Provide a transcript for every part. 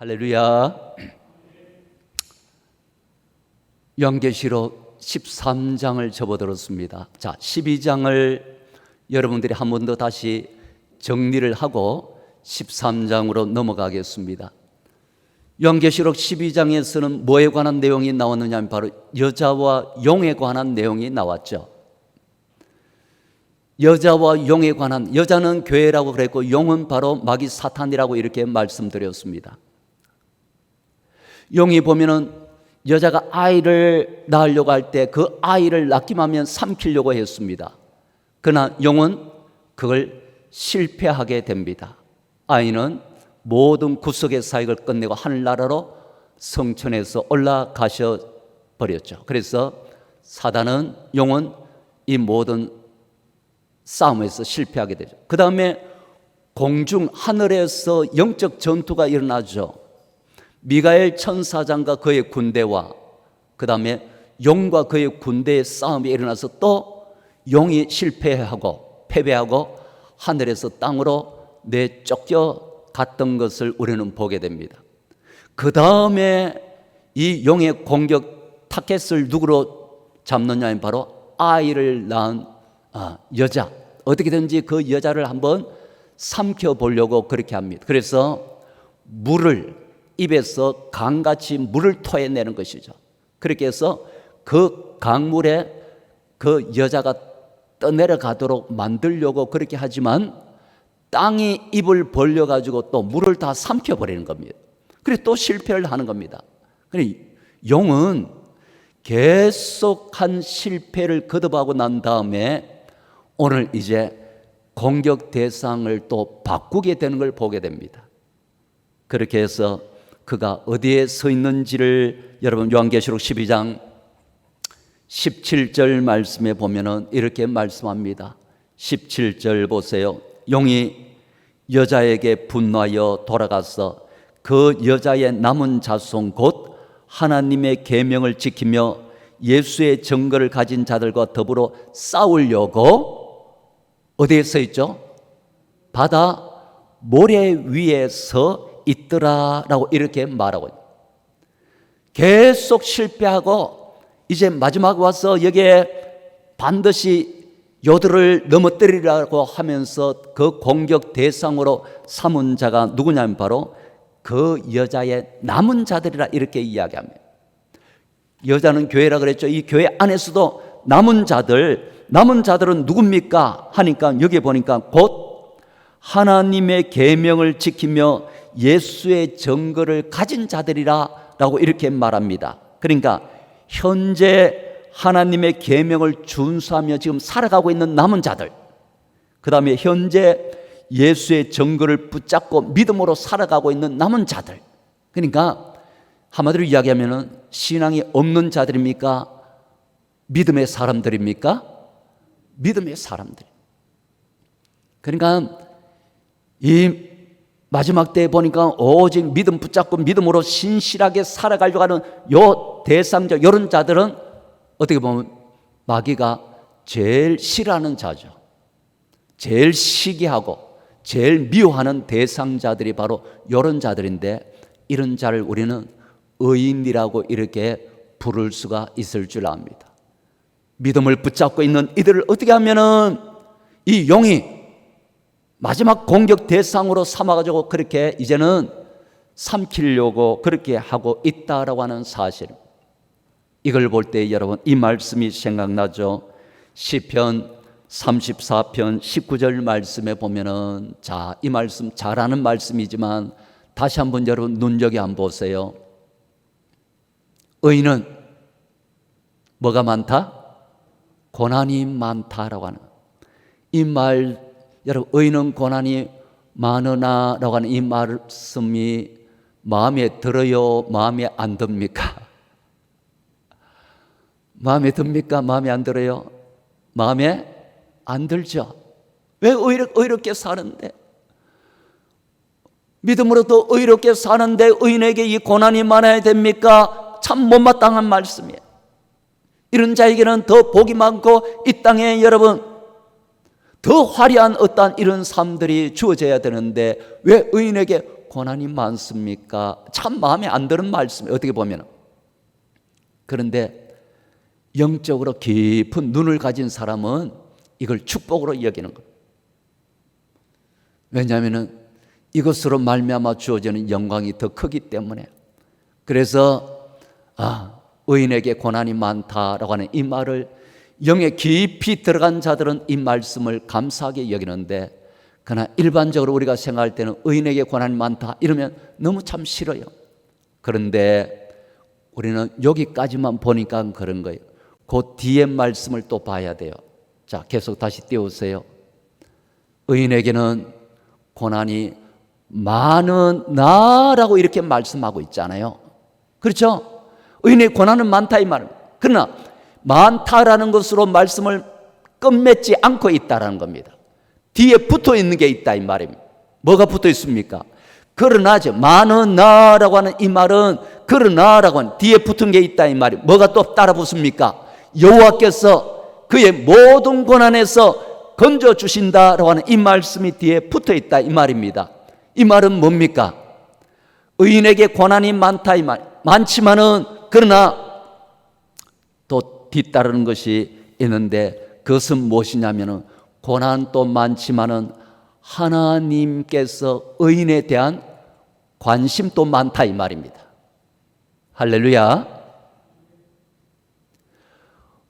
할렐루야. 요한계시록 13장을 접어들었습니다. 자, 12장을 여러분들이 한 번 더 다시 정리를 하고 13장으로 넘어가겠습니다. 요한계시록 12장에서는 뭐에 관한 내용이 나왔느냐 하면 바로 여자와 용에 관한 내용이 나왔죠. 여자와 용에 관한, 여자는 교회라고 그랬고 용은 바로 마귀 사탄이라고 이렇게 말씀드렸습니다. 용이 보면은 여자가 아이를 낳으려고 할 때 그 아이를 낳기만 삼키려고 했습니다. 그러나 용은 그걸 실패하게 됩니다. 아이는 모든 구속의 사역을 끝내고 하늘나라로 성천에서 올라가셔 버렸죠. 그래서 사단은, 용은 이 모든 싸움에서 실패하게 되죠. 그 다음에 공중 하늘에서 영적 전투가 일어나죠. 미가엘 천사장과 그의 군대와 그 다음에 용과 그의 군대의 싸움이 일어나서 또 용이 실패하고 패배하고 하늘에서 땅으로 내쫓겨 갔던 것을 우리는 보게 됩니다. 그 다음에 이 용의 공격 타겟을 누구로 잡느냐 하면 바로 아이를 낳은 여자, 어떻게든지 그 여자를 한번 삼켜보려고 그렇게 합니다. 그래서 물을 입에서 강같이 물을 토해내는 것이죠. 그렇게 해서 그 강물에 그 여자가 떠내려가도록 만들려고 그렇게 하지만 땅이 입을 벌려가지고 또 물을 다 삼켜버리는 겁니다. 그래서 또 실패를 하는 겁니다. 용은 계속한 실패를 거듭하고 난 다음에 오늘 이제 공격 대상을 또 바꾸게 되는 걸 보게 됩니다. 그렇게 해서 그가 어디에 서 있는지를 여러분 요한계시록 12장 17절 말씀에 보면은 이렇게 말씀합니다. 17절 보세요. 용이 여자에게 분노하여 돌아가서 그 여자의 남은 자손 곧 하나님의 계명을 지키며 예수의 증거를 가진 자들과 더불어 싸우려고 어디에 서 있죠? 바다 모래 위에서 있더라라고 이렇게 말하고 있어요. 계속 실패하고 이제 마지막 와서 여기에 반드시 요들을 넘어뜨리라고 하면서 그 공격 대상으로 삼은 자가 누구냐면 바로 그 여자의 남은 자들이라 이렇게 이야기합니다. 여자는 교회라 그랬죠. 이 교회 안에서도 남은 자들은 누굽니까? 하니까 여기 보니까 곧 하나님의 계명을 지키며 예수의 증거를 가진 자들이라 라고 이렇게 말합니다. 그러니까 현재 하나님의 계명을 준수하며 지금 살아가고 있는 남은 자들, 그 다음에 현재 예수의 증거를 붙잡고 믿음으로 살아가고 있는 남은 자들, 그러니까 한마디로 이야기하면 신앙이 없는 자들입니까? 믿음의 사람들입니까? 믿음의 사람들. 그러니까 이 마지막 때에 보니까 오직 믿음 붙잡고 믿음으로 신실하게 살아가려고 하는 요 대상자, 이런 자들은 어떻게 보면 마귀가 제일 싫어하는 자죠. 제일 시기하고 제일 미워하는 대상자들이 바로 이런 자들인데, 이런 자를 우리는 의인이라고 이렇게 부를 수가 있을 줄 압니다. 믿음을 붙잡고 있는 이들을 어떻게 하면은 이 용이 마지막 공격 대상으로 삼아가지고 그렇게 이제는 삼키려고 그렇게 하고 있다라고 하는 사실, 이걸 볼 때 여러분 이 말씀이 생각나죠. 시편 34편 19절 말씀에 보면은, 자, 이 말씀 잘 아는 말씀이지만 다시 한번 여러분 눈여겨 한번 보세요. 의인은 뭐가 많다? 고난이 많다라고 하는 이 말, 여러분 의인은 고난이 많으나 라고 하는 이 말씀이 마음에 들어요? 마음에 안 듭니까? 마음에 듭니까? 마음에 안 들어요? 마음에 안 들죠. 왜 의롭게 사는데, 믿음으로도 의롭게 사는데 의인에게 이 고난이 많아야 됩니까? 참 못마땅한 말씀이에요. 이런 자에게는 더 복이 많고 이 땅에 여러분 더 화려한 어떠한 이런 삶들이 주어져야 되는데 왜 의인에게 고난이 많습니까? 참 마음에 안 드는 말씀이에요, 어떻게 보면. 그런데 영적으로 깊은 눈을 가진 사람은 이걸 축복으로 여기는 거예요. 왜냐하면 이것으로 말미암아 주어지는 영광이 더 크기 때문에. 그래서 의인에게 고난이 많다라고 하는 이 말을, 영에 깊이 들어간 자들은 이 말씀을 감사하게 여기는데, 그러나 일반적으로 우리가 생각할 때는 의인에게 고난이 많다 이러면 너무 참 싫어요. 그런데 우리는 여기까지만 보니까 그런 거예요. 그 뒤에 말씀을 또 봐야 돼요. 자, 계속 다시 띄우세요. 의인에게는 고난이 많으나라고 이렇게 말씀하고 있잖아요. 그렇죠? 의인의 고난은 많다 이 말입니다. 그러나 많다라는 것으로 말씀을 끝맺지 않고 있다라는 겁니다. 뒤에 붙어 있는 게 있다 이 말입니다. 뭐가 붙어 있습니까? 그러나죠. 많으나라고 하는 이 말은, 그러나라고 하는 뒤에 붙은 게 있다 이 말이에요. 뭐가 또 따라 붙습니까? 여호와께서 그의 모든 고난에서 건져 주신다라고 하는 이 말씀이 뒤에 붙어 있다 이 말입니다. 이 말은 뭡니까? 의인에게 고난이 많다 이 말. 많지만은 그러나 또 뒤따르는 것이 있는데, 그것은 무엇이냐면은 고난도 많지만은 하나님께서 의인에 대한 관심도 많다 이 말입니다. 할렐루야.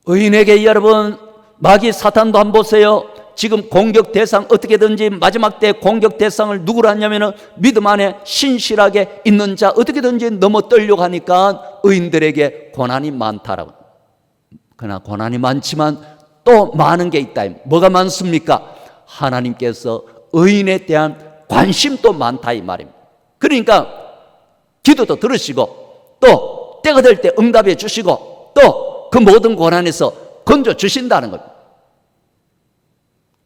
의인에게 여러분, 마귀 사탄도 한번 보세요. 지금 공격 대상, 어떻게든지 마지막 때 공격 대상을 누구로 하냐면은 믿음 안에 신실하게 있는 자, 어떻게든지 넘어 떨려고 하니까 의인들에게 고난이 많다라고. 그러나 고난이 많지만 또 많은 게 있다. 뭐가 많습니까? 하나님께서 의인에 대한 관심도 많다 이 말입니다. 그러니까 기도도 들으시고, 또 때가 될 때 응답해 주시고, 또 그 모든 고난에서 건져 주신다는 겁니다.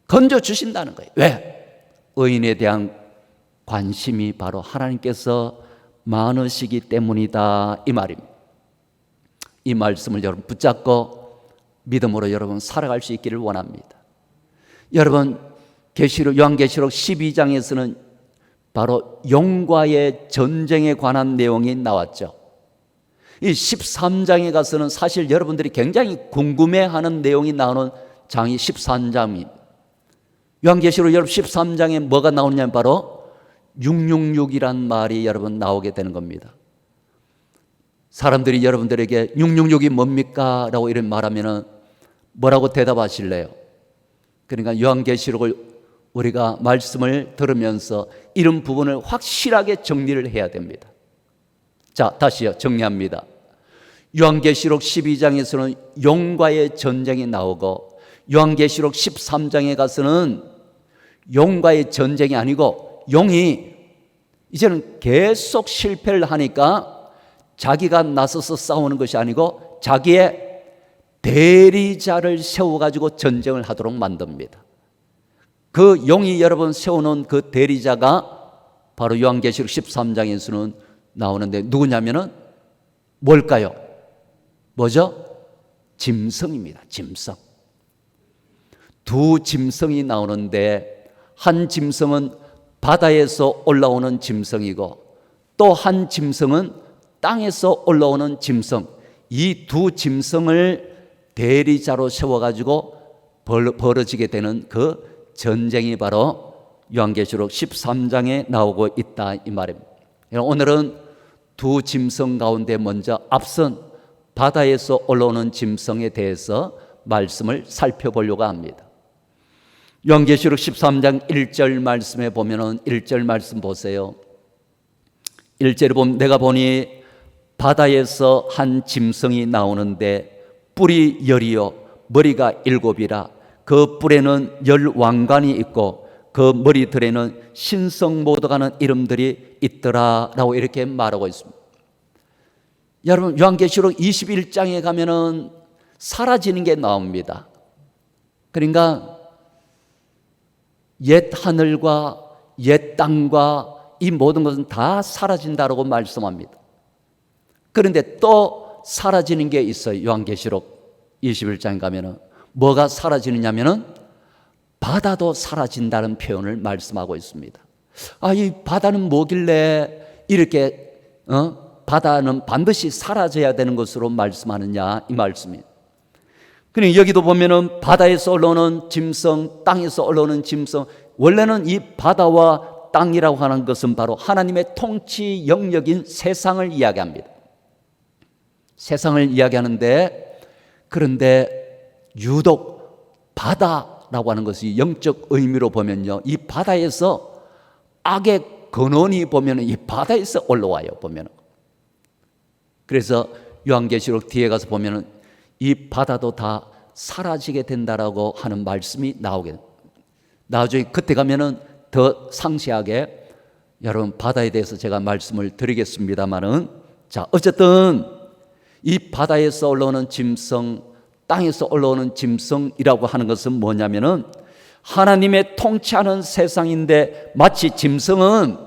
건져 주신다는 거예요. 왜? 의인에 대한 관심이 바로 하나님께서 많으시기 때문이다 이 말입니다. 이 말씀을 여러분 붙잡고 믿음으로 여러분 살아갈 수 있기를 원합니다. 여러분, 요한계시록 12장에서는 바로 용과의 전쟁에 관한 내용이 나왔죠. 이 13장에 가서는 사실 여러분들이 굉장히 궁금해하는 내용이 나오는 장이 13장입니다. 요한계시록 여러분 13장에 뭐가 나오냐면 바로 666이란 말이 여러분 나오게 되는 겁니다. 사람들이 여러분들에게 666이 뭡니까? 라고 이런 말하면은 뭐라고 대답하실래요? 그러니까 요한계시록을 우리가 말씀을 들으면서 이런 부분을 확실하게 정리를 해야 됩니다. 자, 다시요. 정리합니다. 요한계시록 12장에서는 용과의 전쟁이 나오고, 요한계시록 13장에 가서는 용과의 전쟁이 아니고, 용이 이제는 계속 실패를 하니까 자기가 나서서 싸우는 것이 아니고 자기의 대리자를 세워가지고 전쟁을 하도록 만듭니다. 그 용이 여러분 세워놓은 그 대리자가 바로 요한계시록 13장에서는 나오는데 누구냐면은 뭘까요? 뭐죠? 짐승입니다. 짐승. 두 짐승이 나오는데, 한 짐승은 바다에서 올라오는 짐승이고 또 한 짐승은 땅에서 올라오는 짐승. 이 두 짐승을 대리자로 세워가지고 벌어지게 되는 그 전쟁이 바로 요한계시록 13장에 나오고 있다 이 말입니다. 오늘은 두 짐승 가운데 먼저 앞선 바다에서 올라오는 짐승에 대해서 말씀을 살펴보려고 합니다. 요한계시록 13장 1절 말씀에 보면은 1절 말씀 보세요. 1절에 보면 내가 보니 바다에서 한 짐승이 나오는데 뿔이 10이요 머리가 7이라 그 뿔에는 10 왕관이 있고 그 머리들에는 신성모독하는 이름들이 있더라 라고 이렇게 말하고 있습니다. 여러분, 요한계시록 21장에 가면은 사라지는 게 나옵니다. 그러니까 옛 하늘과 옛 땅과 이 모든 것은 다 사라진다라고 말씀합니다. 그런데 또 사라지는 게 있어요. 요한계시록 21장에 가면은 뭐가 사라지느냐면은 바다도 사라진다는 표현을 말씀하고 있습니다. 이 바다는 뭐길래 이렇게 바다는 반드시 사라져야 되는 것으로 말씀하느냐 이 말씀이에요. 그러니까 여기도 보면은 바다에서 올라오는 짐승, 땅에서 올라오는 짐승, 원래는 이 바다와 땅이라고 하는 것은 바로 하나님의 통치 영역인 세상을 이야기합니다. 세상을 이야기하는데, 그런데 유독 바다라고 하는 것이 영적 의미로 보면요, 이 바다에서 악의 근원이 보면 이 바다에서 올라와요. 보면. 그래서 요한계시록 뒤에 가서 보면 이 바다도 다 사라지게 된다라고 하는 말씀이 나오게 됩니다. 나중에 그때 가면은 더 상세하게 여러분 바다에 대해서 제가 말씀을 드리겠습니다만은, 자, 어쨌든 이 바다에서 올라오는 짐승, 땅에서 올라오는 짐승이라고 하는 것은 뭐냐면은 하나님의 통치하는 세상인데, 마치 짐승은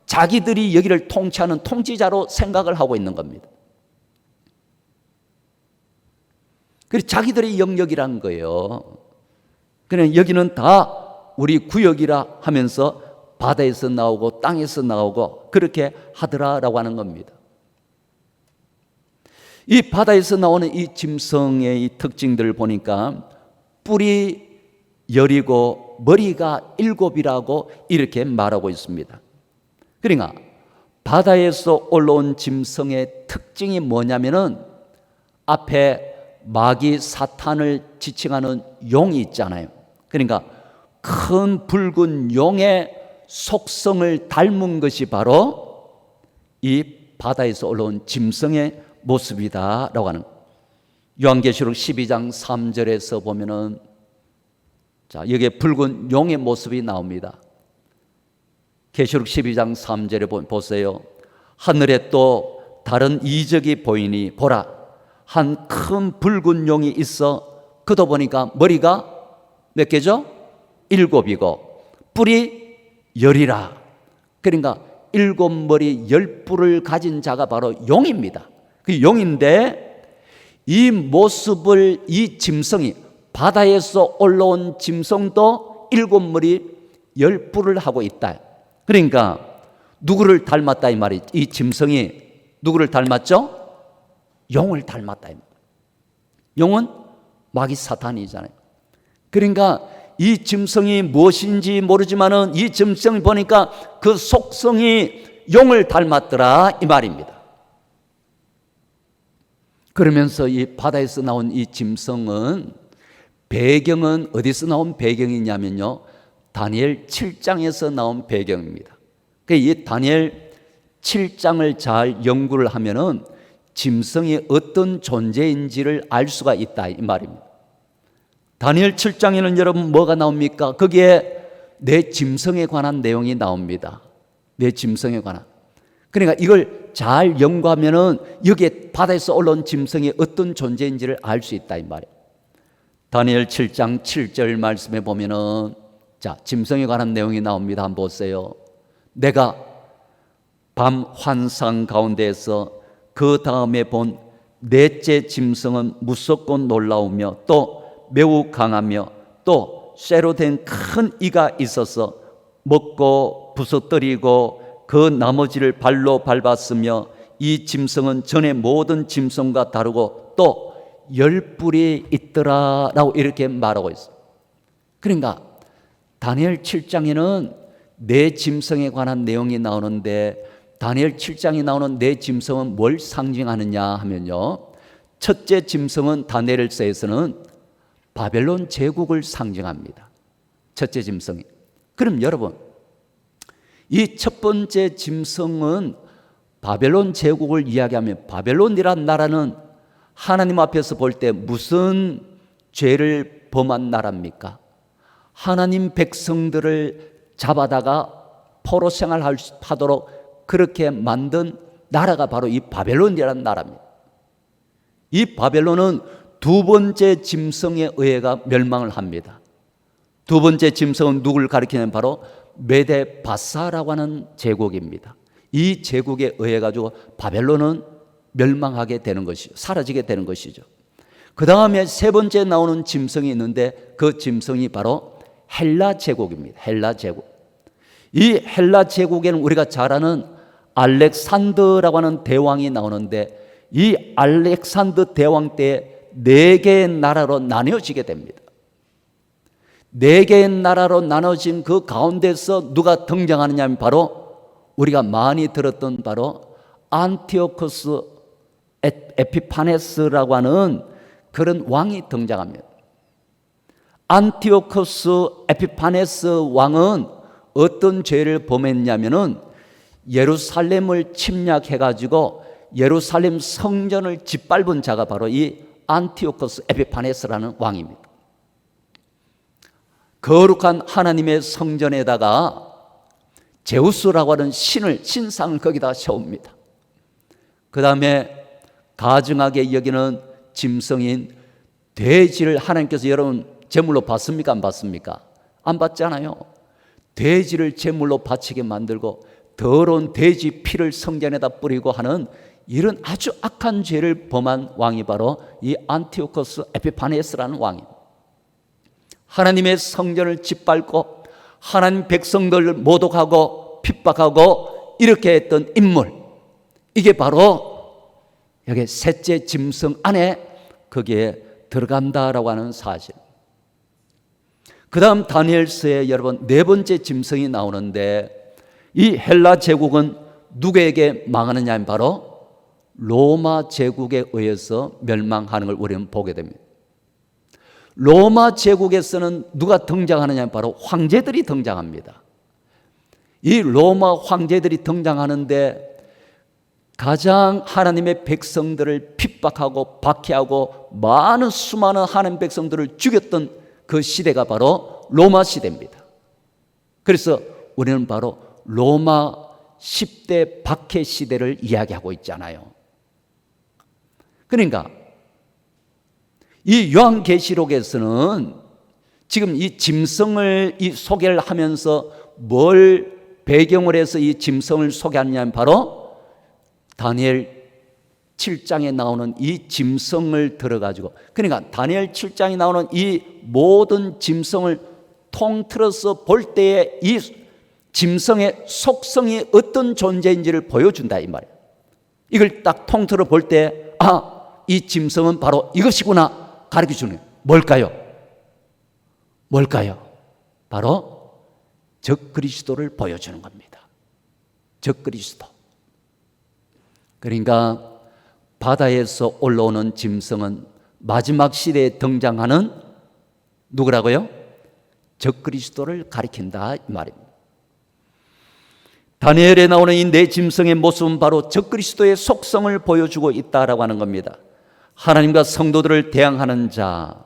자기들이 여기를 통치하는 통치자로 생각을 하고 있는 겁니다. 그래서 자기들의 영역이라는 거예요. 그냥 여기는 다 우리 구역이라 하면서 바다에서 나오고 땅에서 나오고 그렇게 하더라라고 하는 겁니다. 이 바다에서 나오는 이 짐승의 이 특징들을 보니까 뿔이 10이고 머리가 7이라고 이렇게 말하고 있습니다. 그러니까 바다에서 올라온 짐승의 특징이 뭐냐면은 앞에 마귀 사탄을 지칭하는 용이 있잖아요. 그러니까 큰 붉은 용의 속성을 닮은 것이 바로 이 바다에서 올라온 짐승의 모습이다라고 하는, 요한계시록 12장 3절에서 보면은, 자, 여기에 붉은 용의 모습이 나옵니다. 계시록 12장 3절에 보세요. 하늘에 또 다른 이적이 보이니 보라, 한 큰 붉은 용이 있어 그도 보니까 머리가 몇 개죠? 7이고 뿔이 10이라. 그러니까 7머리 10뿔을 가진 자가 바로 용입니다. 그 용인데, 이 모습을 이 짐승이, 바다에서 올라온 짐승도 7머리 10뿔을 하고 있다. 그러니까 누구를 닮았다 이 말이, 이 짐승이 누구를 닮았죠? 용을 닮았다. 용은 마귀 사탄이잖아요. 그러니까 이 짐승이 무엇인지 모르지만은 이 짐승을 보니까 그 속성이 용을 닮았더라 이 말입니다. 그러면서 이 바다에서 나온 이 짐승은 배경은 어디서 나온 배경이냐면요, 다니엘 7장에서 나온 배경입니다. 이 다니엘 7장을 잘 연구를 하면은 짐승이 어떤 존재인지를 알 수가 있다 이 말입니다. 다니엘 7장에는 여러분 뭐가 나옵니까? 거기에 내 짐승에 관한 내용이 나옵니다. 내 짐승에 관한. 그러니까 이걸 잘 연구하면은 여기에 바다에서 올라온 짐승이 어떤 존재인지를 알 수 있다 이 말이에요. 다니엘 7장 7절 말씀에 보면은, 자, 짐승에 관한 내용이 나옵니다. 한번 보세요. 내가 밤 환상 가운데에서 그 다음에 본 넷째 짐승은 무섭고 놀라우며 또 매우 강하며 또 쇠로 된 큰 이가 있어서 먹고 부서뜨리고 그 나머지를 발로 밟았으며, 이 짐승은 전에 모든 짐승과 다르고 또 10뿔이 있더라 라고 이렇게 말하고 있어요. 그러니까 다니엘 7장에는 네 짐승에 관한 내용이 나오는데, 다니엘 7장에 나오는 네 짐승은 뭘 상징하느냐 하면요, 첫째 짐승은 다니엘서에서는 바벨론 제국을 상징합니다. 첫째 짐승이. 그럼 여러분, 이 첫 번째 짐승은 바벨론 제국을 이야기하면, 바벨론이란 나라는 하나님 앞에서 볼 때 무슨 죄를 범한 나라입니까? 하나님 백성들을 잡아다가 포로 생활하도록 그렇게 만든 나라가 바로 이 바벨론이라는 나라입니다. 이 바벨론은 두 번째 짐승에 의해가 멸망을 합니다. 두 번째 짐승은 누구를 가리키냐면 바로 메데바사라고 하는 제국입니다. 이 제국에 의해 가지고 바벨론은 멸망하게 되는 것이죠. 사라지게 되는 것이죠. 그 다음에 세 번째 나오는 짐승이 있는데, 그 짐승이 바로 헬라 제국입니다. 헬라 제국. 이 헬라 제국에는 우리가 잘 아는 알렉산더라고 하는 대왕이 나오는데, 이 알렉산더 대왕 때 네 개의 나라로 나뉘어지게 됩니다. 네 개의 나라로 나눠진 그 가운데서 누가 등장하느냐 하면 바로 우리가 많이 들었던 바로 안티오코스 에피파네스라고 하는 그런 왕이 등장합니다. 안티오코스 에피파네스 왕은 어떤 죄를 범했냐면은 예루살렘을 침략해가지고 예루살렘 성전을 짓밟은 자가 바로 이 안티오코스 에피파네스라는 왕입니다. 거룩한 하나님의 성전에다가 제우스라고 하는 신상을 거기다 세웁니다. 그 다음에 가증하게 여기는 짐승인 돼지를 하나님께서 여러분 제물로 받습니까? 안 받습니까? 안 받잖아요. 돼지를 제물로 바치게 만들고 더러운 돼지 피를 성전에다 뿌리고 하는 이런 아주 악한 죄를 범한 왕이 바로 이 안티오코스 에피파네스라는 왕입니다. 하나님의 성전을 짓밟고 하나님 백성들을 모독하고 핍박하고 이렇게 했던 인물, 이게 바로 여기 셋째 짐승 안에 거기에 들어간다라고 하는 사실. 그 다음 다니엘서에 여러분 네 번째 짐승이 나오는데, 이 헬라 제국은 누구에게 망하느냐 하면 바로 로마 제국에 의해서 멸망하는 걸 우리는 보게 됩니다. 로마 제국에서는 누가 등장하느냐 하면 바로 황제들이 등장합니다. 이 로마 황제들이 등장하는데 가장 하나님의 백성들을 핍박하고 박해하고 많은 수많은 하나님 백성들을 죽였던 그 시대가 바로 로마 시대입니다. 그래서 우리는 바로 로마 10대 박해 시대를 이야기하고 있잖아요. 그러니까 이 요한계시록에서는 지금 이 짐승을 이 소개를 하면서 뭘 배경을 해서 이 짐승을 소개하느냐면 바로 다니엘 7장에 나오는 이 짐승을 들어가지고, 그러니까 다니엘 7장에 나오는 이 모든 짐승을 통틀어서 볼 때에 이 짐승의 속성이 어떤 존재인지를 보여준다 이 말이에요. 이걸 딱 통틀어 볼 때 이 짐승은 바로 이것이구나 가르쳐주는 거예요. 뭘까요? 바로 적그리스도를 보여주는 겁니다. 적그리스도. 그러니까 바다에서 올라오는 짐승은 마지막 시대에 등장하는 누구라고요? 적그리스도를 가리킨다 이 말입니다. 다니엘에 나오는 이 네 짐승의 모습은 바로 적그리스도의 속성을 보여주고 있다라고 하는 겁니다. 하나님과 성도들을 대항하는 자,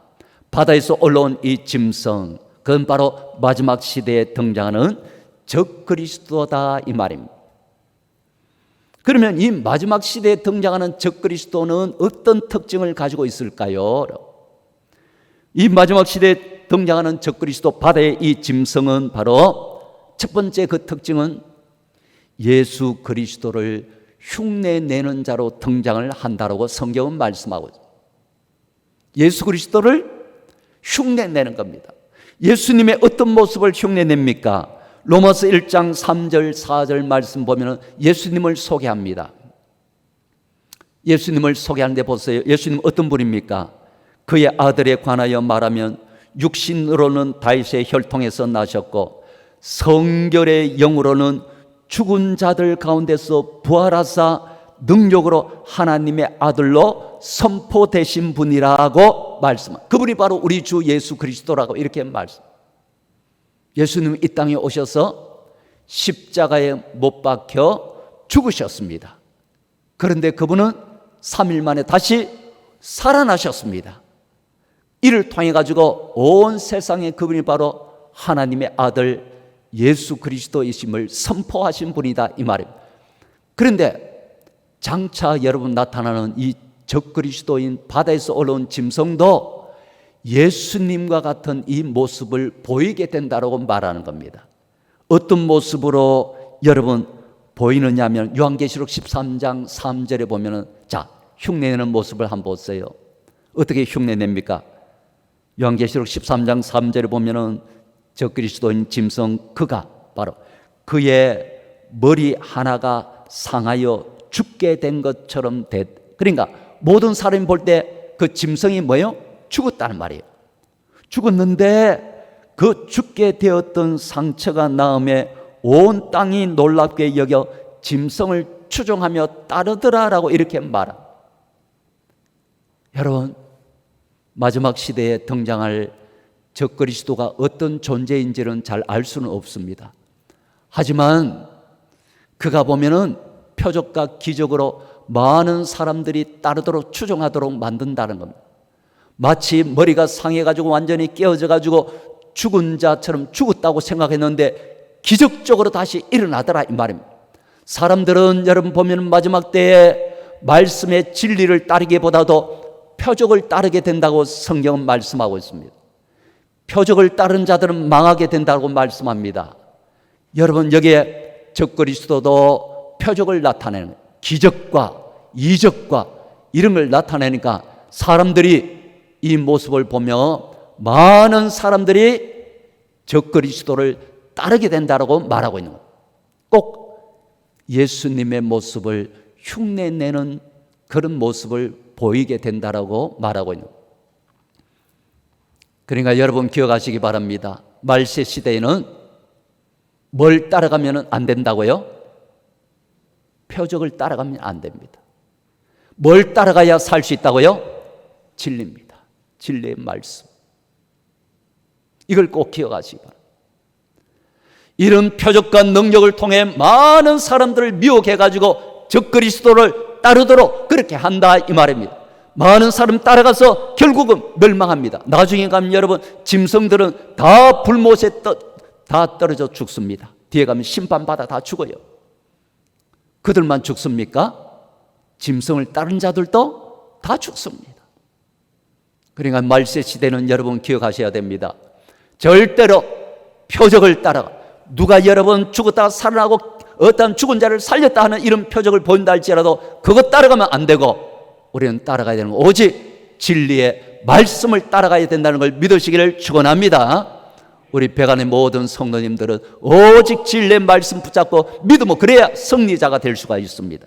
바다에서 올라온 이 짐승, 그건 바로 마지막 시대에 등장하는 적그리스도다 이 말입니다. 그러면 이 마지막 시대에 등장하는 적그리스도는 어떤 특징을 가지고 있을까요? 이 마지막 시대에 등장하는 적그리스도, 바다의 이 짐승은 바로 첫 번째 그 특징은 예수 그리스도를 흉내내는 자로 등장을 한다라고 성경은 말씀하고 있습니다. 예수 그리스도를 흉내내는 겁니다. 예수님의 어떤 모습을 흉내냅니까? 로마서 1장 3절 4절 말씀 보면 예수님을 소개합니다. 예수님을 소개하는데 보세요. 예수님 어떤 분입니까? 그의 아들에 관하여 말하면 육신으로는 다윗의 혈통에서 나셨고 성결의 영으로는 죽은 자들 가운데서 부활하사 능력으로 하나님의 아들로 선포되신 분이라고 말씀합니다. 그분이 바로 우리 주 예수 그리스도라고 이렇게 말씀. 예수님이 이 땅에 오셔서 십자가에 못 박혀 죽으셨습니다. 그런데 그분은 3일 만에 다시 살아나셨습니다. 이를 통해 가지고 온 세상에 그분이 바로 하나님의 아들 예수 그리스도이심을 선포하신 분이다 이 말입니다. 그런데 장차 여러분 나타나는 이 적그리스도인 바다에서 올라온 짐승도 예수님과 같은 이 모습을 보이게 된다고 말하는 겁니다. 어떤 모습으로 여러분 보이느냐 하면 요한계시록 13장 3절에 보면은 자, 흉내내는 모습을 한번 보세요. 어떻게 흉내냅니까? 요한계시록 13장 3절에 보면은 적그리스도인 짐승 그가 바로 그의 머리 하나가 상하여 죽게 된 것처럼 그러니까 모든 사람이 볼 때 그 짐승이 뭐예요? 죽었다는 말이에요. 죽었는데 그 죽게 되었던 상처가 나음에 온 땅이 놀랍게 여겨 짐승을 추종하며 따르더라라고 이렇게 말합니다. 여러분, 마지막 시대에 등장할 적그리스도가 어떤 존재인지는 잘 알 수는 없습니다. 하지만 그가 보면은 표적과 기적으로 많은 사람들이 따르도록 추종하도록 만든다는 겁니다. 마치 머리가 상해가지고 완전히 깨어져가지고 죽은 자처럼 죽었다고 생각했는데 기적적으로 다시 일어나더라 이 말입니다. 사람들은 여러분 보면 마지막 때에 말씀의 진리를 따르기보다도 표적을 따르게 된다고 성경은 말씀하고 있습니다. 표적을 따른 자들은 망하게 된다고 말씀합니다. 여러분, 여기에 적그리스도도 표적을 나타내는 거예요. 기적과 이적과 이런 걸 나타내니까 사람들이 이 모습을 보며 많은 사람들이 적그리스도를 따르게 된다고 말하고 있는 거예요. 꼭 예수님의 모습을 흉내내는 그런 모습을 보이게 된다고 말하고 있는 거예요. 그러니까 여러분 기억하시기 바랍니다. 말세 시대에는 뭘 따라가면 안 된다고요? 표적을 따라가면 안 됩니다. 뭘 따라가야 살 수 있다고요? 진리입니다. 진리의 말씀. 이걸 꼭 기억하시기 바랍니다. 이런 표적과 능력을 통해 많은 사람들을 미혹해가지고 적그리스도를 따르도록 그렇게 한다 이 말입니다. 많은 사람 따라가서 결국은 멸망합니다. 나중에 가면 여러분 짐승들은 다 불못에 다 떨어져 죽습니다. 뒤에 가면 심판받아 다 죽어요. 그들만 죽습니까? 짐승을 따른 자들도 다 죽습니다. 그러니까 말세 시대는 여러분 기억하셔야 됩니다. 절대로 표적을 따라 누가 여러분 죽었다가 살아나고 어떤 죽은 자를 살렸다 하는 이런 표적을 본다 할지라도 그것 따라가면 안 되고 우리는 따라가야 되는 거 오직 진리의 말씀을 따라가야 된다는 걸 믿으시기를 축원합니다. 우리 백안의 모든 성도님들은 오직 진리의 말씀 붙잡고 믿으면 그래야 승리자가 될 수가 있습니다.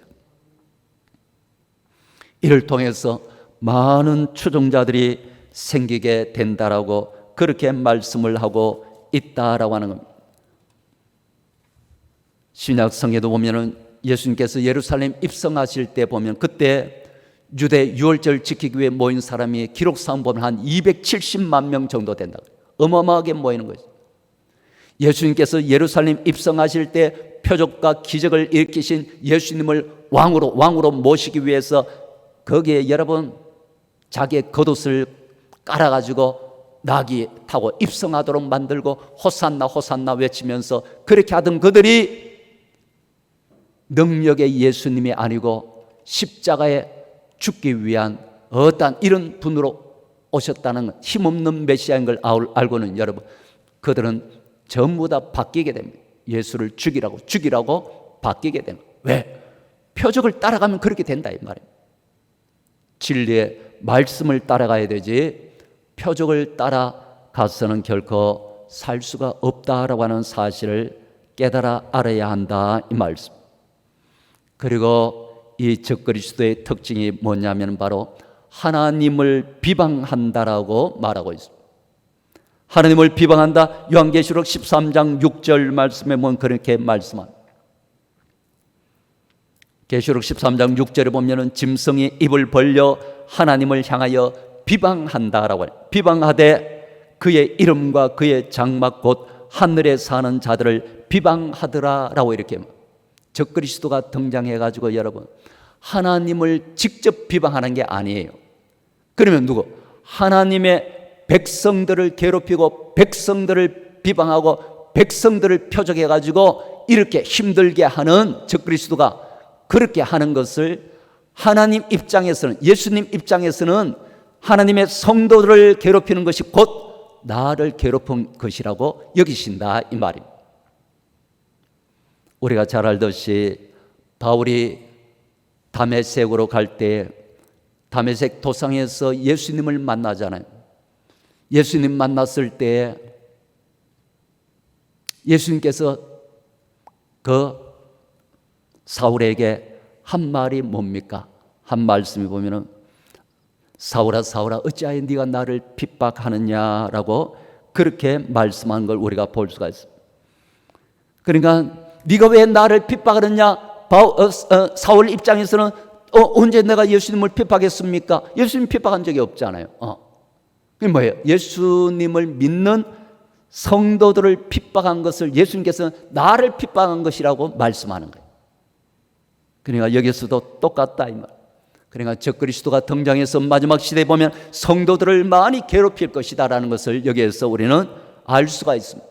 이를 통해서 많은 추종자들이 생기게 된다라고 그렇게 말씀을 하고 있다라고 하는 겁니다. 신약 성경에도 보면은 예수님께서 예루살렘 입성하실 때 보면 그때 유대 유월절 지키기 위해 모인 사람이 기록상 보면 한 270만 명 정도 된다. 어마어마하게 모이는 거죠. 예수님께서 예루살렘 입성하실 때 표적과 기적을 일으키신 예수님을 왕으로 모시기 위해서 거기에 여러분 자기의 겉옷을 깔아가지고 나귀 타고 입성하도록 만들고 호산나 호산나 외치면서 그렇게 하던 그들이 능력의 예수님이 아니고 십자가에 죽기 위한 어떠한 이런 분으로 오셨다는 힘없는 메시아인 걸 알고는 여러분 그들은 전부 다 바뀌게 됩니다. 예수를 죽이라고 바뀌게 되는 거예요. 왜? 표적을 따라가면 그렇게 된다 이 말이에요. 진리의 말씀을 따라가야 되지 표적을 따라가서는 결코 살 수가 없다라고 하는 사실을 깨달아 알아야 한다 이 말씀. 그리고 이 적그리스도의 특징이 뭐냐면 바로 하나님을 비방한다라고 말하고 있습니다. 하나님을 비방한다. 요한계시록 13장 6절 말씀에 보면 그렇게 말씀합니다. 계시록 13장 6절에 보면은 짐승이 입을 벌려 하나님을 향하여 비방한다라고 해요. 비방하되 그의 이름과 그의 장막 곧 하늘에 사는 자들을 비방하더라라고 이렇게 적그리스도가 등장해가지고 여러분 하나님을 직접 비방하는 게 아니에요. 그러면 누구? 하나님의 백성들을 괴롭히고 백성들을 비방하고 백성들을 표적해가지고 이렇게 힘들게 하는 적그리스도가 그렇게 하는 것을 하나님 입장에서는 예수님 입장에서는 하나님의 성도들을 괴롭히는 것이 곧 나를 괴롭힌 것이라고 여기신다 이 말입니다. 우리가 잘 알듯이 바울이 다메섹으로 갈 때 다메섹 도상에서 예수님을 만나잖아요. 예수님 만났을 때 예수님께서 그 사울에게 한 말이 뭡니까? 한 말씀이 보면은 사울아 사울아 어찌하여 네가 나를 핍박하느냐라고 그렇게 말씀한 걸 우리가 볼 수가 있습니다. 그러니까 네가 왜 나를 핍박하느냐? 사울 입장에서는 언제 내가 예수님을 핍박했습니까? 예수님 핍박한 적이 없잖아요. 그게 뭐예요? 예수님을 믿는 성도들을 핍박한 것을 예수님께서는 나를 핍박한 것이라고 말씀하는 거예요. 그러니까 여기서도 똑같다 이 말. 그러니까 적그리스도가 등장해서 마지막 시대에 보면 성도들을 많이 괴롭힐 것이다라는 것을 여기에서 우리는 알 수가 있습니다.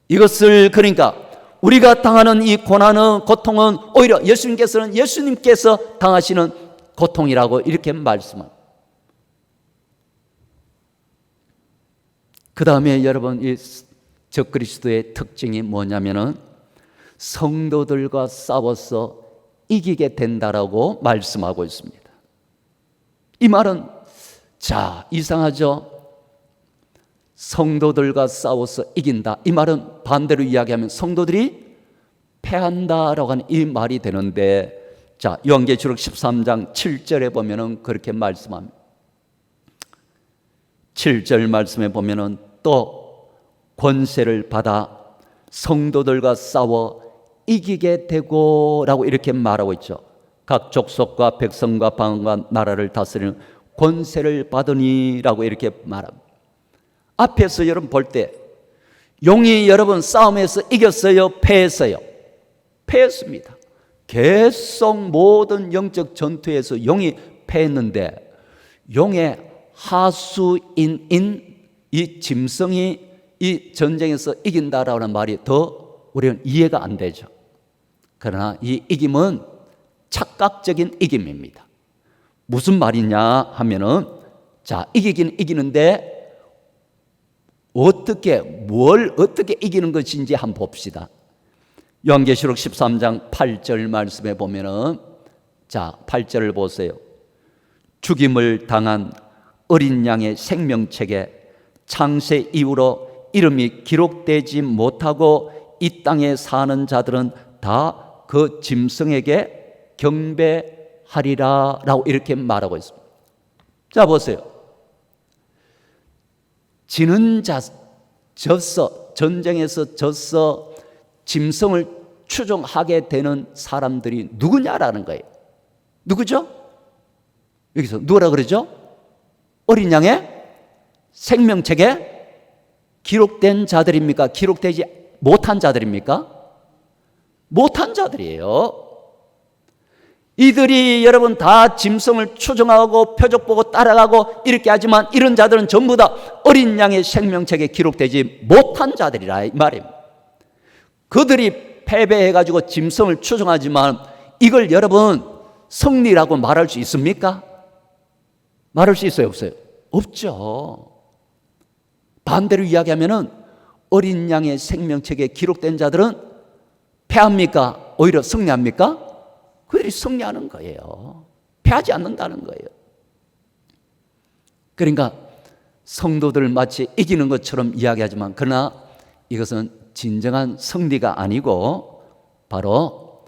이것을 그러니까 우리가 당하는 이 고난은 고통은 오히려 예수님께서 당하시는 고통이라고 이렇게 말씀합니다. 그 다음에 여러분 이 적그리스도의 특징이 뭐냐면은 성도들과 싸워서 이기게 된다라고 말씀하고 있습니다. 이 말은 자 이상하죠? 성도들과 싸워서 이긴다. 이 말은 반대로 이야기하면 성도들이 패한다라고 하는 이 말이 되는데, 자 요한계시록 13장 7절에 보면은 그렇게 말씀합니다. 7절 말씀에 보면은 또 권세를 받아 성도들과 싸워 이기게 되고라고 이렇게 말하고 있죠. 각 족속과 백성과 방언과 나라를 다스리는 권세를 받으니라고 이렇게 말합니다. 앞에서 여러분 볼 때 용이 여러분 싸움에서 이겼어요? 패했어요? 패했습니다. 계속 모든 영적 전투에서 용이 패했는데 용의 하수인인 이 짐승이 이 전쟁에서 이긴다라는 말이 더 우리는 이해가 안 되죠. 그러나 이 이김은 착각적인 이김입니다. 무슨 말이냐 하면은 자 이기긴 이기는데 뭘 어떻게 이기는 것인지 한번 봅시다. 요한계시록 13장 8절 말씀에 보면은 자 8절을 보세요. 죽임을 당한 어린 양의 생명책에 창세 이후로 이름이 기록되지 못하고 이 땅에 사는 자들은 다 그 짐승에게 경배하리라 라고 이렇게 말하고 있습니다. 자 보세요. 지는 자 졌어, 전쟁에서 졌어 짐승을 추종하게 되는 사람들이 누구냐라는 거예요. 누구죠? 여기서 누구라 그러죠? 어린 양의 생명책에 기록된 자들입니까? 기록되지 못한 자들입니까? 못한 자들이에요. 이들이 여러분 다 짐승을 추종하고 표적 보고 따라가고 이렇게 하지만 이런 자들은 전부 다 어린 양의 생명책에 기록되지 못한 자들이라 이 말입니다. 그들이 패배해가지고 짐승을 추종하지만 이걸 여러분 승리라고 말할 수 있습니까? 말할 수 있어요? 없어요? 없죠. 반대로 이야기하면은 어린 양의 생명책에 기록된 자들은 패합니까? 오히려 승리합니까? 그들이 승리하는 거예요. 패하지 않는다는 거예요. 그러니까 성도들 마치 이기는 것처럼 이야기하지만 그러나 이것은 진정한 승리가 아니고 바로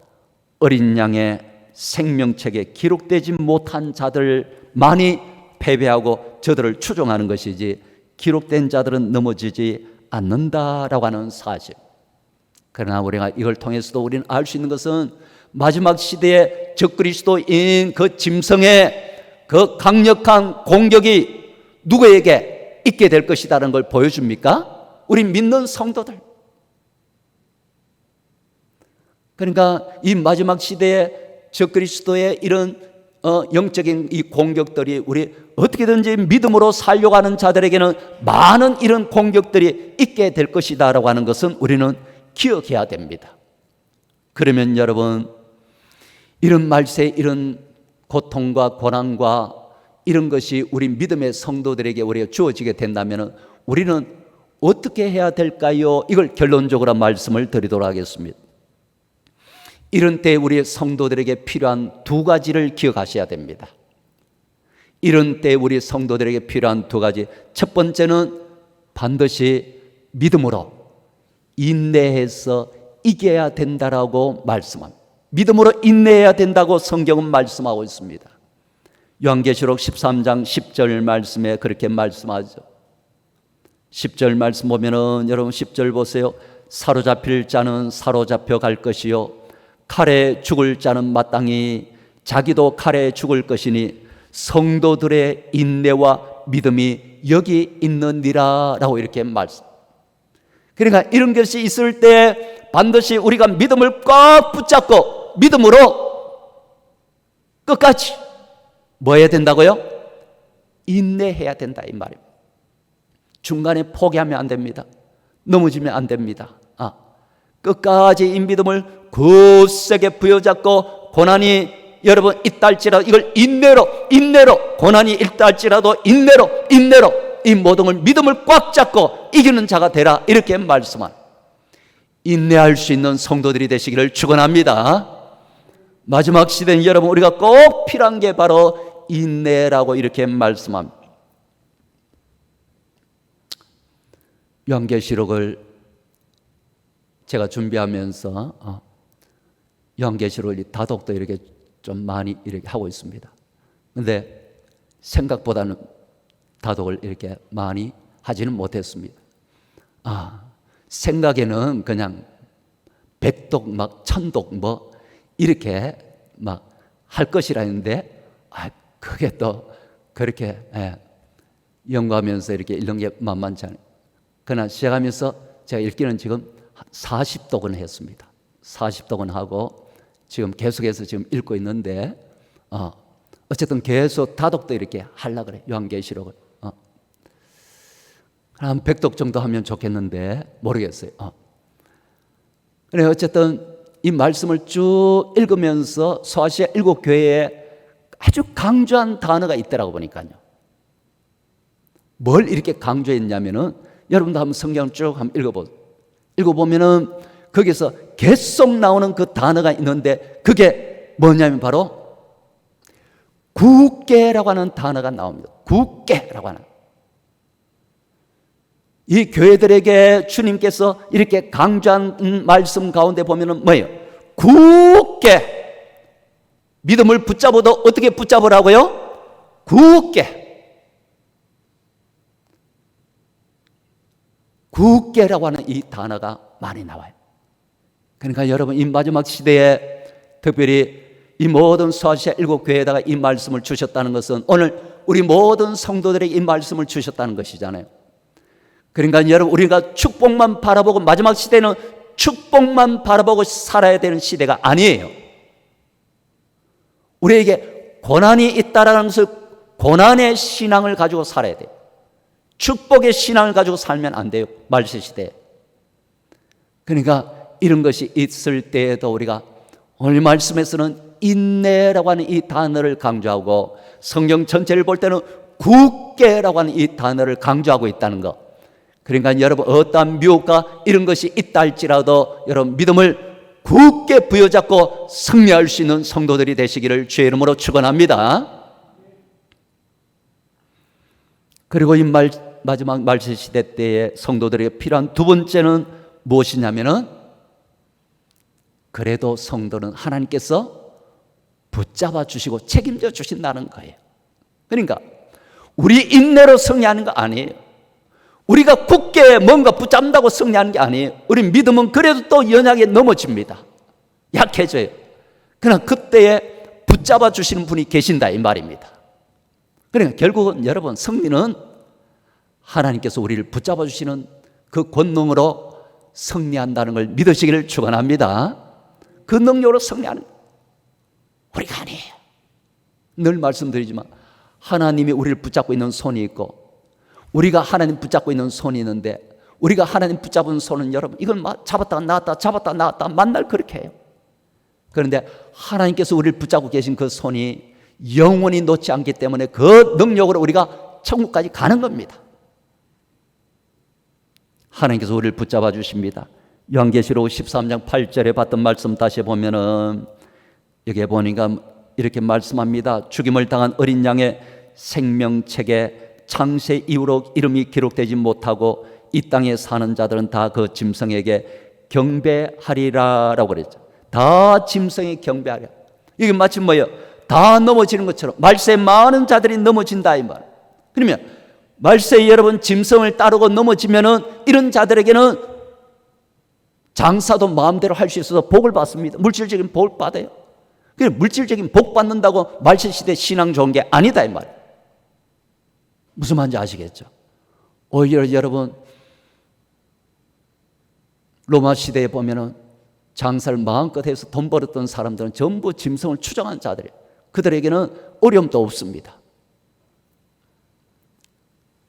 어린 양의 생명책에 기록되지 못한 자들만이 패배하고 저들을 추종하는 것이지 기록된 자들은 넘어지지 않는다라고 하는 사실. 그러나 우리가 이걸 통해서도 우리는 알 수 있는 것은 마지막 시대에 적그리스도인 그 짐승의 그 강력한 공격이 누구에게 있게 될 것이라는 걸 보여줍니까? 우리 믿는 성도들. 그러니까 이 마지막 시대에 적그리스도의 이런 영적인 이 공격들이 우리 어떻게든지 믿음으로 살려고 하는 자들에게는 많은 이런 공격들이 있게 될 것이다라고 하는 것은 우리는 기억해야 됩니다. 그러면 여러분 이런 말세 이런 고통과 고난과 이런 것이 우리 믿음의 성도들에게 우리가 주어지게 된다면 우리는 어떻게 해야 될까요? 이걸 결론적으로 말씀을 드리도록 하겠습니다. 이런 때 우리 성도들에게 필요한 두 가지를 기억하셔야 됩니다. 이런 때 우리 성도들에게 필요한 두 가지. 첫 번째는 반드시 믿음으로 인내해서 이겨야 된다라고 말씀합니다. 믿음으로 인내해야 된다고 성경은 말씀하고 있습니다. 요한계시록 13장 10절 말씀에 그렇게 말씀하죠. 10절 말씀 보면은 여러분 10절 보세요. 사로잡힐 자는 사로잡혀 갈 것이요 칼에 죽을 자는 마땅히 자기도 칼에 죽을 것이니 성도들의 인내와 믿음이 여기 있느니라 라고 이렇게 말씀. 그러니까 이런 것이 있을 때 반드시 우리가 믿음을 꽉 붙잡고 믿음으로 끝까지 뭐 해야 된다고요? 인내해야 된다 이 말입니다. 중간에 포기하면 안 됩니다. 넘어지면 안 됩니다. 끝까지 이 믿음을 굳세게 부여잡고 고난이 여러분 있다 할지라도 이걸 인내로 고난이 있다 할지라도 인내로 이 모든 걸 믿음을 꽉 잡고 이기는 자가 되라 이렇게 말씀한 인내할 수 있는 성도들이 되시기를 축원합니다. 마지막 시대는 여러분 우리가 꼭 필요한 게 바로 인내라고 이렇게 말씀합니다. 요한계시록을 제가 준비하면서 요한계시록을 다독도 이렇게 좀 많이 이렇게 하고 있습니다. 그런데 생각보다는 다독을 이렇게 많이 하지는 못했습니다. 생각에는 그냥 100독 막 1000독 뭐 이렇게 막 할 것이라 했는데 그게 또 그렇게 연구하면서 이렇게 읽는 게 만만치 않아요. 그러나 시작하면서 제가 읽기는 지금 40독은 했습니다. 40독은 하고 지금 계속해서 지금 읽고 있는데 어쨌든 계속 다독도 이렇게 하려고 그래. 요한계시록을 한 100독 정도 하면 좋겠는데 모르겠어요. 그래 어쨌든 이 말씀을 쭉 읽으면서 소아시아 7교회에 아주 강조한 단어가 있더라고 보니까요. 뭘 이렇게 강조했냐면은 여러분도 한번 성경을 쭉 한번 읽어보면은 거기서 계속 나오는 그 단어가 있는데 그게 뭐냐면 바로 굳게라고 하는 단어가 나옵니다. 굳게라고 하는. 이 교회들에게 주님께서 이렇게 강조한 말씀 가운데 보면은 뭐예요? 굳게 믿음을 붙잡아도 어떻게 붙잡으라고요? 굳게라고 하는 이 단어가 많이 나와요. 그러니까 여러분 이 마지막 시대에 특별히 이 모든 소아시아 7교회에다가 이 말씀을 주셨다는 것은 오늘 우리 모든 성도들에게 이 말씀을 주셨다는 것이잖아요. 그러니까 여러분 우리가 축복만 바라보고 마지막 시대는 축복만 바라보고 살아야 되는 시대가 아니에요. 우리에게 고난이 있다라는 것을 고난의 신앙을 가지고 살아야 돼요. 축복의 신앙을 가지고 살면 안 돼요. 말세 시대에. 그러니까 이런 것이 있을 때에도 우리가 오늘 말씀에서는 인내라고 하는 이 단어를 강조하고 성경 전체를 볼 때는 굳게라고 하는 이 단어를 강조하고 있다는 것. 그러니까 여러분 어떠한 미혹과 이런 것이 있다 할지라도 여러분 믿음을 굳게 부여잡고 승리할 수 있는 성도들이 되시기를 주의 이름으로 축원합니다. 그리고 이 마지막 말세 시대 때에 성도들에게 필요한 두 번째는 무엇이냐면은 그래도 성도는 하나님께서 붙잡아 주시고 책임져 주신다는 거예요. 그러니까 우리 인내로 승리하는 거 아니에요. 우리가 굳게 뭔가 붙잡는다고 승리하는 게 아니에요. 우리 믿음은 그래도 또 연약에 넘어집니다. 약해져요. 그러나 그때에 붙잡아 주시는 분이 계신다 이 말입니다. 그러니까 결국은 여러분 승리는 하나님께서 우리를 붙잡아 주시는 그 권능으로 승리한다는 걸 믿으시기를 축원합니다. 그 능력으로 승리하는 우리가 아니에요. 늘 말씀드리지만 하나님이 우리를 붙잡고 있는 손이 있고 우리가 하나님 붙잡고 있는 손이 있는데 우리가 하나님 붙잡은 손은 여러분 이걸 잡았다가 놨다 잡았다가 놨다 만날 그렇게 해요. 그런데 하나님께서 우리를 붙잡고 계신 그 손이 영원히 놓지 않기 때문에 그 능력으로 우리가 천국까지 가는 겁니다. 하나님께서 우리를 붙잡아 주십니다. 요한계시록 13장 8절에 봤던 말씀 다시 보면은 여기에 보니까 이렇게 말씀합니다. 죽임을 당한 어린 양의 생명책에 창세 이후로 이름이 기록되지 못하고 이 땅에 사는 자들은 다 그 짐승에게 경배하리라라고 그랬죠. 다 짐승에 경배하리라. 이게 마치 뭐예요? 다 넘어지는 것처럼 말세에 많은 자들이 넘어진다 이 말. 그러면 말세에 여러분 짐승을 따르고 넘어지면은 이런 자들에게는 장사도 마음대로 할 수 있어서 복을 받습니다. 물질적인 복을 받아요. 그냥 물질적인 복 받는다고 말세 시대 신앙 좋은 게 아니다 이 말. 무슨 말인지 아시겠죠? 오히려 여러분 로마 시대에 보면은 장사를 마음껏 해서 돈 벌었던 사람들은 전부 짐승을 추종한 자들이에요. 그들에게는 어려움도 없습니다.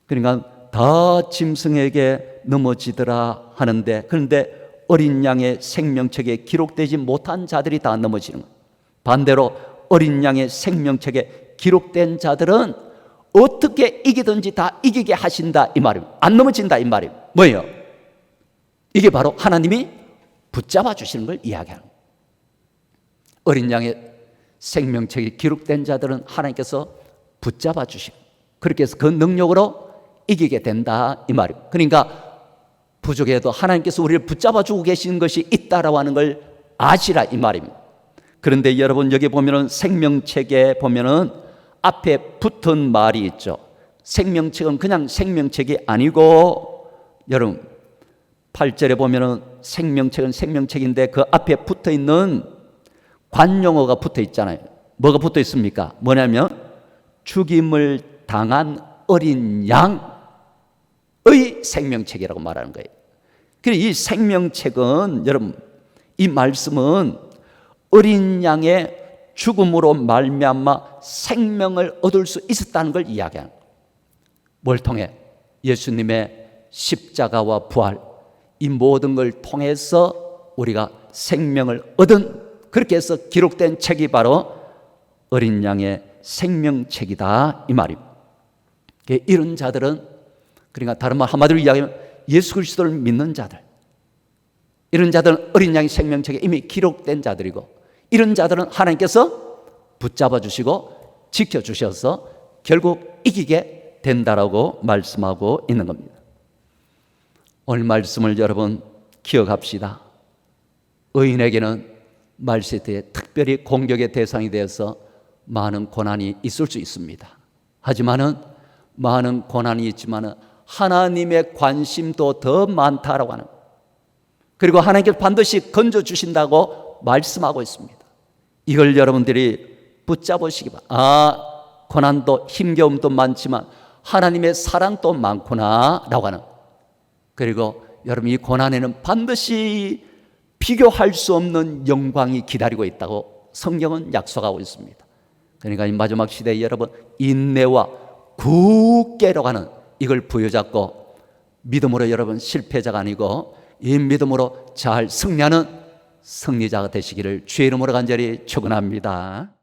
그러니까 다 짐승에게 넘어지더라 하는데, 그런데 어린 양의 생명책에 기록되지 못한 자들이 다 넘어지는 거예요. 반대로 어린 양의 생명책에 기록된 자들은 어떻게 이기든지 다 이기게 하신다 이 말입니다. 안 넘어진다 이 말입니다. 뭐예요? 이게 바로 하나님이 붙잡아 주시는 걸 이야기하는 거예요. 어린 양의 생명책에 기록된 자들은 하나님께서 붙잡아 주시고 그렇게 해서 그 능력으로 이기게 된다 이 말입니다. 그러니까 부족해도 하나님께서 우리를 붙잡아 주고 계시는 것이 있다라고 하는 걸 아시라 이 말입니다. 그런데 여러분 여기 보면은 생명책에 보면은 앞에 붙은 말이 있죠. 생명책은 그냥 생명책이 아니고 여러분 8절에 보면은 생명책은 생명책인데 그 앞에 붙어 있는 관용어가 붙어 있잖아요. 뭐가 붙어 있습니까? 뭐냐면 죽임을 당한 어린 양의 생명책이라고 말하는 거예요. 그래서 이 생명책은 여러분 이 말씀은 어린 양의 죽음으로 말미암아 생명을 얻을 수 있었다는 걸 이야기하는 거예요. 뭘 통해? 예수님의 십자가와 부활 이 모든 걸 통해서 우리가 생명을 얻은 그렇게 해서 기록된 책이 바로 어린 양의 생명책이다 이 말입니다. 이런 자들은 그러니까 다른 말 한마디로 이야기하면 예수 그리스도를 믿는 자들, 이런 자들은 어린 양의 생명책에 이미 기록된 자들이고 이런 자들은 하나님께서 붙잡아 주시고 지켜주셔서 결국 이기게 된다라고 말씀하고 있는 겁니다. 오늘 말씀을 여러분 기억합시다. 의인에게는 말세 때에 특별히 공격의 대상이 되어서 많은 고난이 있을 수 있습니다. 하지만은 많은 고난이 있지만은 하나님의 관심도 더 많다라고 하는 거예요. 그리고 하나님께서 반드시 건져주신다고 말씀하고 있습니다. 이걸 여러분들이 붙잡으시기 바랍니다. 고난도 힘겨움도 많지만 하나님의 사랑도 많구나라고 하는. 그리고 여러분 이 고난에는 반드시 비교할 수 없는 영광이 기다리고 있다고 성경은 약속하고 있습니다. 그러니까 이 마지막 시대에 여러분 인내와 굳게라고 하는 이걸 부여잡고 믿음으로 여러분 실패자가 아니고 이 믿음으로 잘 승리하는 승리자가 되시기를 주의 이름으로 간절히 축원합니다.